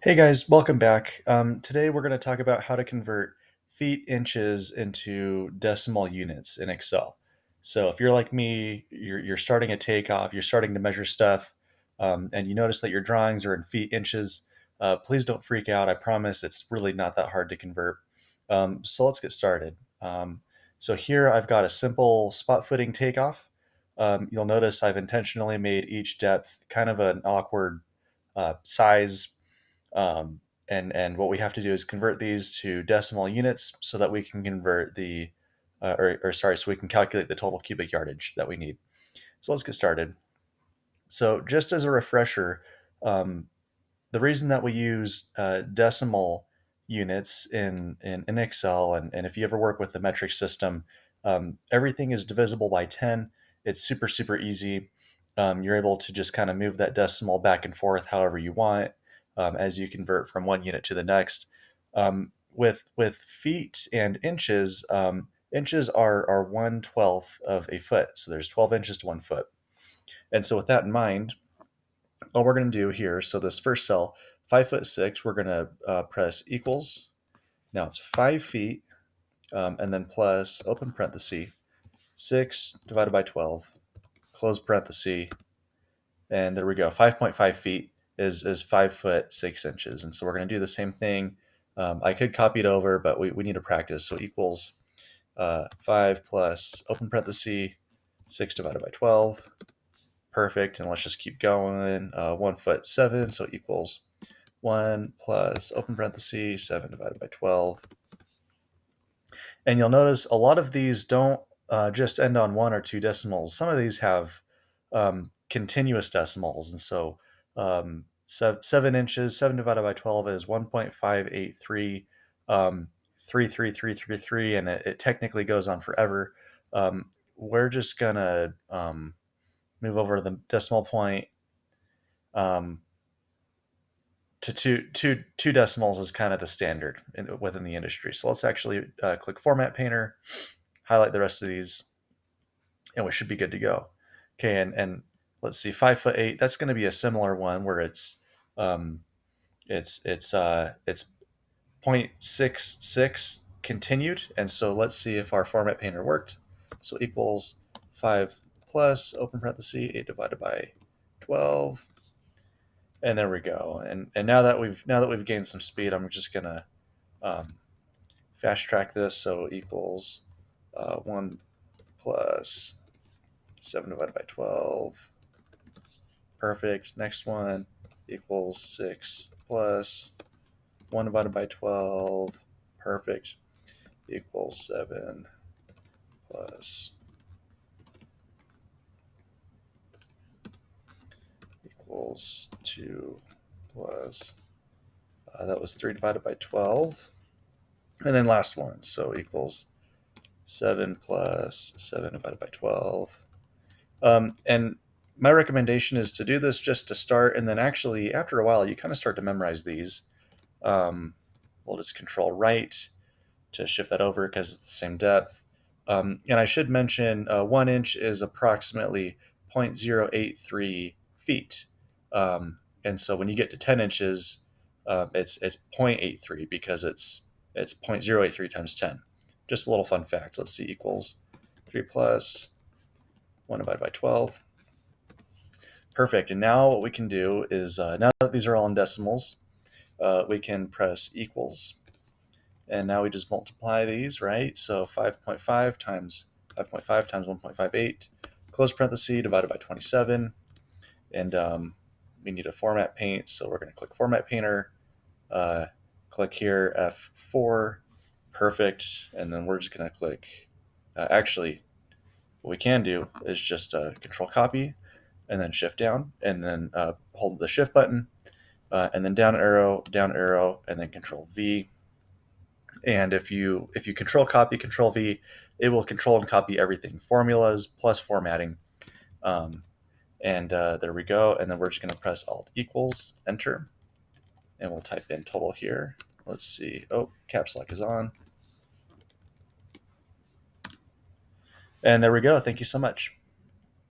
Hey guys, welcome back. Today we're going to talk about how to convert feet, inches into decimal units in Excel. So if you're like me, you're starting a takeoff, you're starting to measure stuff, and you notice that your drawings are in feet, inches, please don't freak out. I promise it's really not that hard to convert. So let's get started. So here I've got a simple spot footing takeoff. You'll notice I've intentionally made each depth kind of an awkward size, and what we have to do is convert these to decimal units so that we can convert the, so we can calculate the total cubic yardage that we need. So let's get started. So just as a refresher, um, the reason that we use decimal units in Excel, and if you ever work with the metric system, everything is divisible by 10. It's super, super easy. You're able to just kind of move that decimal back and forth however you want as you convert from one unit to the next. With feet and inches, inches are 1/12 of a foot. So there's 12 inches to 1 foot. And so with that in mind, what we're going to do here, so this first cell, 5'6", we're going to press equals. Now it's 5 feet, and then plus open parenthesis, 6 divided by 12, close parenthesis, and there we go. 5.5 feet is 5'6". And so we're going to do the same thing. I could copy it over, but we need to practice. So equals 5 plus open parenthesis, 6 divided by 12. Perfect. And let's just keep going. 1'7", so equals 1 plus open parenthesis, 7 divided by 12. And you'll notice a lot of these don't just end on one or two decimals. Some of these have continuous decimals. And so 7 inches, 7 divided by 12 is 1.583, 33333, and it technically goes on forever. We're just going to move over the decimal point um, to two decimals is kind of the standard within the industry. So let's actually click Format Painter, highlight the rest of these, and we should be good to go. Okay, and let's see, 5'8". That's going to be a similar one where um, it's 0.66 continued, and so let's see if our Format Painter worked. So equals 5 plus open parenthesis 8 divided by 12. And there we go. And now that we've gained some speed, I'm just gonna um, fast track this. So equals 1 plus 7 divided by 12. Perfect. Next one equals 6 plus 1 divided by 12. Perfect. Equals 7 plus equals 2 plus that was 3 divided by 12. And then last one, so equals 7 plus 7 divided by 12. And my recommendation is to do this just to start, and then actually after a while you kind of start to memorize these. We'll just control right to shift that over because it's the same depth. And I should mention 1 inch is approximately 0.083 feet. And so when you get to 10 inches, it's 0.83 because it's 0.083 times 10. Just a little fun fact. Let's see, equals 3 plus 1 divided by 12. Perfect. And now what we can do is, now that these are all in decimals, we can press equals. And now we just multiply these, right? So 5.5 times 5.5 times 1.58, close parenthesis, divided by 27. And we need a format paint, so we're going to click Format Painter, click here, F4, perfect. And then we're just going to click, actually, what we can do is just Control Copy, and then Shift down, and then hold the Shift button, and then down arrow, and then Control V. And if you Control Copy, Control V, it will control and copy everything, formulas plus formatting. And there we go. And then we're just going to press Alt equals Enter, and we'll type in total here. Let's see. Oh, caps lock is on. And there we go. Thank you so much.